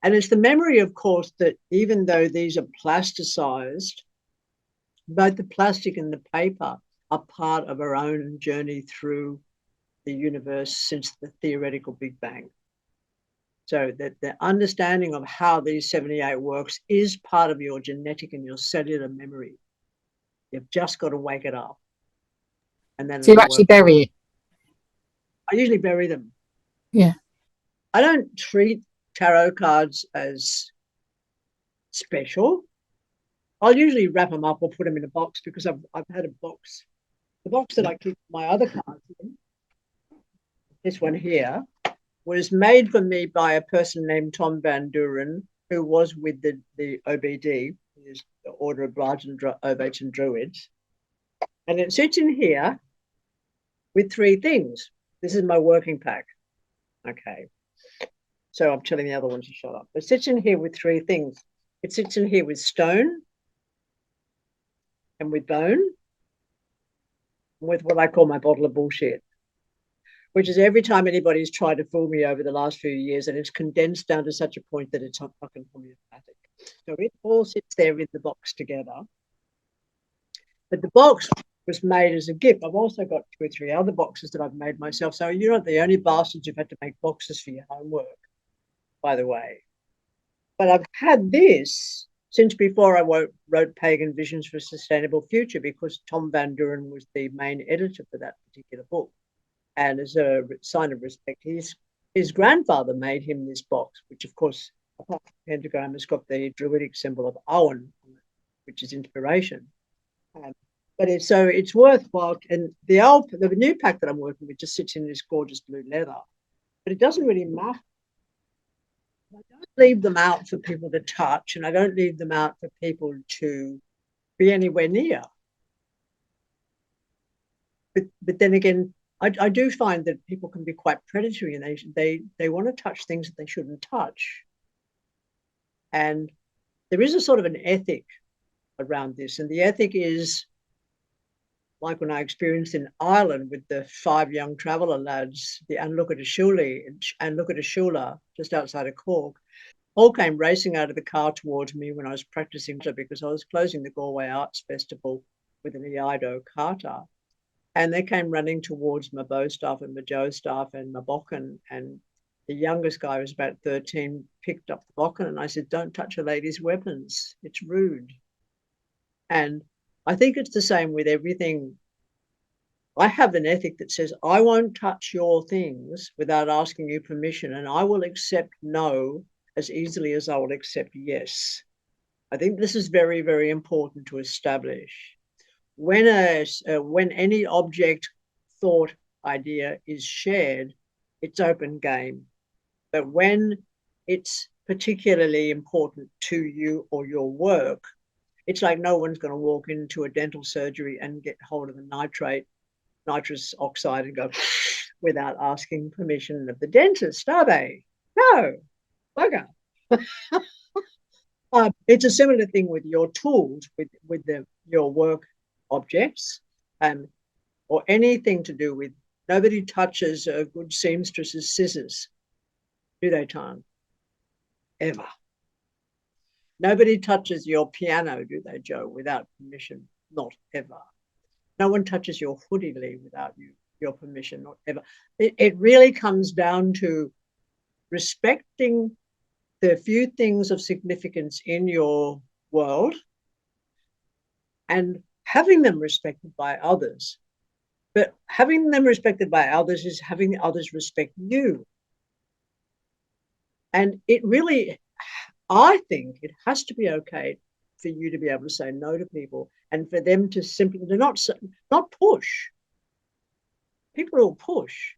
And it's the memory, of course, that even though these are plasticized, both the plastic and the paper are part of our own journey through the universe since the theoretical Big Bang. So that the understanding of how these 78 works is part of your genetic and your cellular memory. You've just got to wake it up. And then So you it'll actually work. bury it. I usually bury them. Yeah. I don't treat tarot cards as special. I'll usually wrap them up or put them in a box because I've had a box. The box that I keep my other cards in, this one here, was made for me by a person named Tom Van Duren, who was with the OBD, the Order of Bards and Ovates and Druids. And it sits in here with three things. This is my working pack. Okay. So I'm telling the other ones to shut up. It sits in here with three things. It sits in here with stone and with bone and with what I call my bottle of bullshit, which is every time anybody's tried to fool me over the last few years, and it's condensed down to such a point that it's not fucking homeopathic. So it all sits there in the box together. But the box was made as a gift. I've also got 2 or 3 other boxes that I've made myself. So you're not the only bastards who've had to make boxes for your homework, by the way. But I've had this since before I wrote Pagan Visions for a Sustainable Future, because Tom Van Duren was the main editor for that particular book. And as a sign of respect, his grandfather made him this box, which, of course, apart from the pentagram, has got the druidic symbol of Owen, which is inspiration. But it's worthwhile. And the new pack that I'm working with just sits in this gorgeous blue leather, but it doesn't really matter. I don't leave them out for people to touch, and I don't leave them out for people to be anywhere near. But then again, I do find that people can be quite predatory, and they want to touch things that they shouldn't touch. And there is a sort of an ethic around this, and the ethic is like when I experienced in Ireland with the 5 young traveller lads, the Shula, just outside of Cork, all came racing out of the car towards me when I was practicing, because I was closing the Galway Arts Festival with an Iaido kata. And they came running towards my bow staff and my joe staff and my bokken. And the youngest guy was about 13, picked up the bokken, and I said, "Don't touch a lady's weapons. It's rude." And I think it's the same with everything. I have an ethic that says I won't touch your things without asking you permission, and I will accept no as easily as I will accept yes. I think this is very, very important to establish. When any object, thought, idea is shared, it's open game. But when it's particularly important to you or your work, it's like no one's going to walk into a dental surgery and get hold of a nitrous oxide and go without asking permission of the dentist, are they? No, bugger. It's a similar thing with your tools, with your work objects, or anything to do with. Nobody touches a good seamstress's scissors, do they, Tan? Ever. Nobody touches your piano, do they, Joe, without permission? Not ever. No one touches your hoodie, Lee, without your permission, not ever. It really comes down to respecting the few things of significance in your world and having them respected by others. But having them respected by others is having others respect you. And it really, I think it has to be okay for you to be able to say no to people, and for them to simply not push. People will push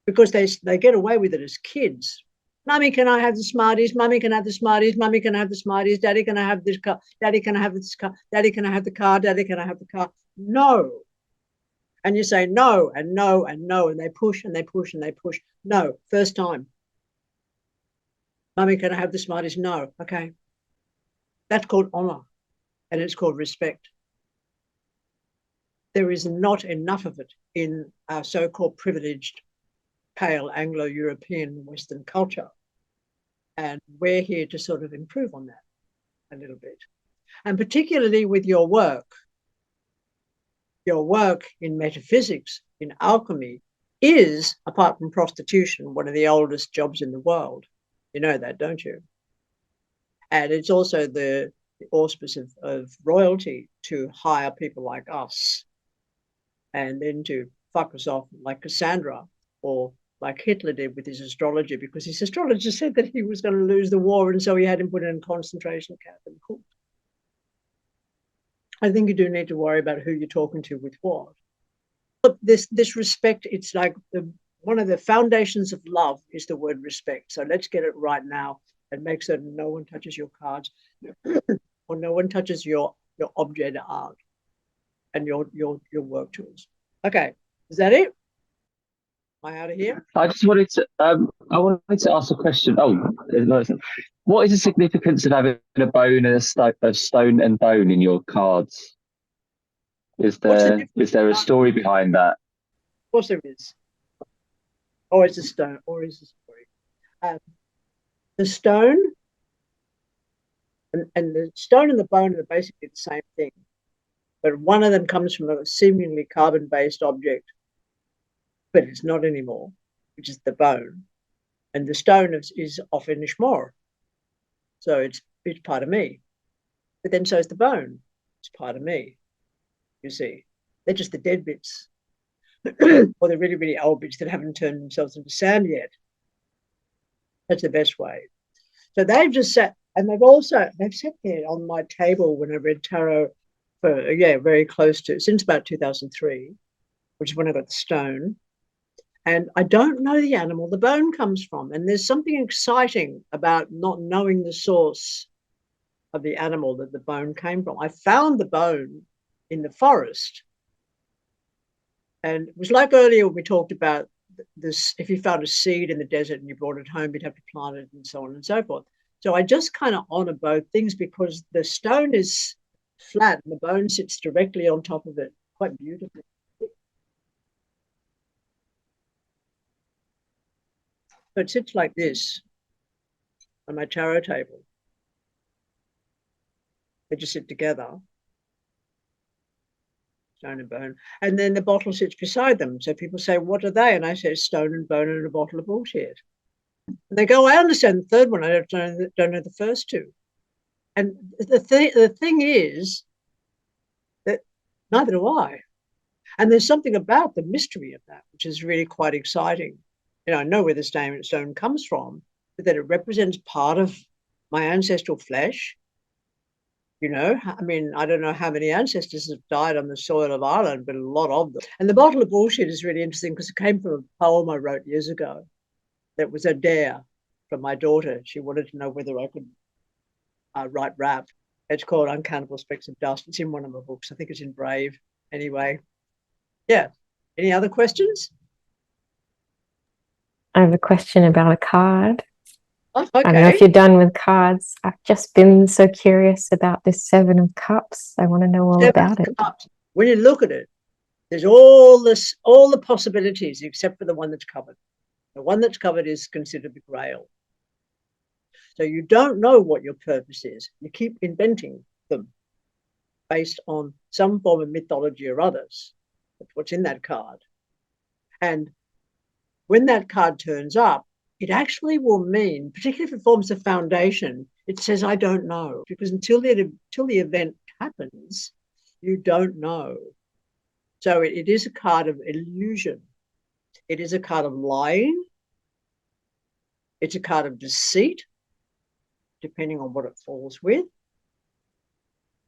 because they get away with it as kids. Mummy, can I have the Smarties? Mummy can have the Smarties. Mummy can have the Smarties. Daddy, can I have this car? Daddy, can I have this car? Daddy, can I have the car? Daddy, can I have the car? No. And you say no and no and no, and they push and they push and they push. No, first time. Mummy, can I have the Smarties? No. Okay. That's called honor, and it's called respect. There is not enough of it in our so-called privileged, pale Anglo-European Western culture. And we're here to sort of improve on that a little bit. And particularly with your work in metaphysics, in alchemy, is, apart from prostitution, one of the oldest jobs in the world. You know that, don't you? And it's also the auspice of royalty to hire people like us and then to fuck us off like Cassandra or like Hitler did with his astrology, because his astrologer said that he was going to lose the war, and so he had him put in a concentration camp and cooked. I think you do need to worry about who you're talking to with what. But this respect, it's like one of the foundations of love is the word respect. So let's get it right now and make certain no one touches your cards or no one touches your object art and your work tools. Okay, is that it? Am I out of here? I just wanted to ask a question. Oh, no, what is the significance of having a bone and a stone and bone in your cards? What's the difference? Is there a story behind that? Of course there is. Or it's a stone, or is a story. The stone and the stone and the bone are basically the same thing, but one of them comes from a seemingly carbon-based object, but it's not anymore, which is the bone. And the stone is often Ishmore. So it's part of me. But then so is the bone. It's part of me, you see. They're just the dead bits. Or the really, really old bits that haven't turned themselves into sand yet. That's the best way. So they've just sat, and they've sat there on my table when I read tarot for, very close to, since about 2003, which is when I got the stone. And I don't know the animal the bone comes from. And there's something exciting about not knowing the source of the animal that the bone came from. I found the bone in the forest. And it was like earlier when we talked about this, if you found a seed in the desert and you brought it home, you'd have to plant it and so on and so forth. So I just kind of honor both things because the stone is flat and the bone sits directly on top of it quite beautifully. So it sits like this on my tarot table. They just sit together, stone and bone. And then the bottle sits beside them. So people say, what are they? And I say, stone and bone and a bottle of bullshit. And they go, I understand the third one. I don't know the first two. And the thing is that neither do I. And there's something about the mystery of that, which is really quite exciting. I know where the stone comes from, but that it represents part of my ancestral flesh. I mean, I don't know how many ancestors have died on the soil of Ireland, but a lot of them. And the bottle of bullshit is really interesting because it came from a poem I wrote years ago. That was a dare from my daughter. She wanted to know whether I could write rap. It's called Uncountable Specks of Dust. It's in one of my books. I think it's in Brave. Anyway, yeah. Any other questions? I have a question about a card. Oh, okay. I don't know if you're done with cards. I've just been so curious about this Seven of Cups. I want to know all about it. Cups. When you look at it, there's all the possibilities except for the one that's covered. The one that's covered is considered the Grail. So you don't know what your purpose is. You keep inventing them based on some form of mythology or others. That's what's in that card. And when that card turns up, it actually will mean, particularly if it forms a foundation, it says, I don't know. Because until the event happens, you don't know. So it is a card of illusion. It is a card of lying. It's a card of deceit, depending on what it falls with.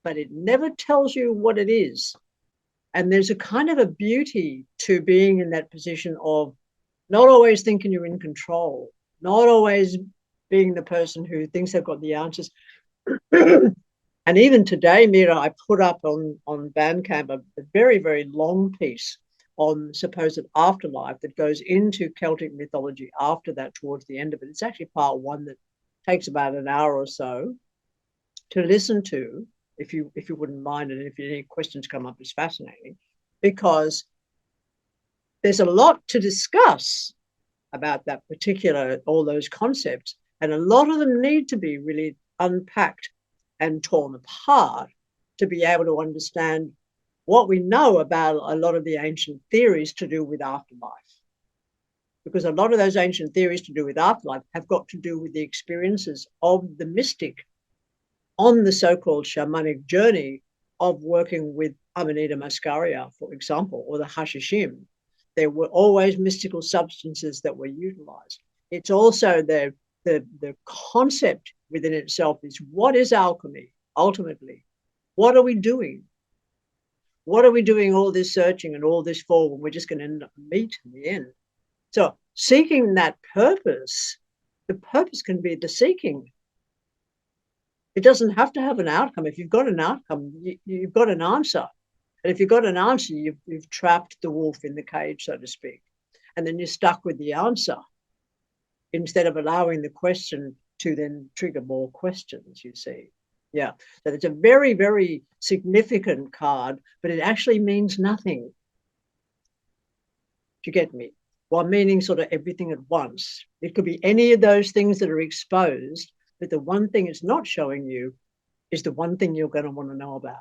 But it never tells you what it is. And there's a kind of a beauty to being in that position of not always thinking you're in control, not always being the person who thinks they've got the answers. And even today, Mira, I put up on Bandcamp a very, very long piece on supposed afterlife that goes into Celtic mythology after that, towards the end of it. It's actually part one that takes about an hour or so to listen to, if you wouldn't mind, and if any questions come up, it's fascinating, because there's a lot to discuss about that particular, all those concepts. And a lot of them need to be really unpacked and torn apart to be able to understand what we know about a lot of the ancient theories to do with afterlife. Because a lot of those ancient theories to do with afterlife have got to do with the experiences of the mystic on the so-called shamanic journey of working with Amanita muscaria, for example, or the hashishim. There were always mystical substances that were utilized. It's also the concept within itself is, what is alchemy ultimately? What are we doing? What are we doing all this searching and all this for when we're just going to end up meet in the end? So seeking that purpose, the purpose can be the seeking. It doesn't have to have an outcome. If you've got an outcome, you've got an answer. And if you've got an answer, you've trapped the wolf in the cage, so to speak. And then you're stuck with the answer instead of allowing the question to then trigger more questions, you see. Yeah, so it's a very, very significant card, but it actually means nothing. Do you get me? While meaning sort of everything at once. It could be any of those things that are exposed, but the one thing it's not showing you is the one thing you're going to want to know about.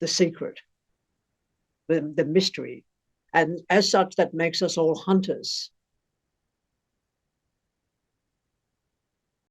The secret, the mystery. And as such, that makes us all hunters.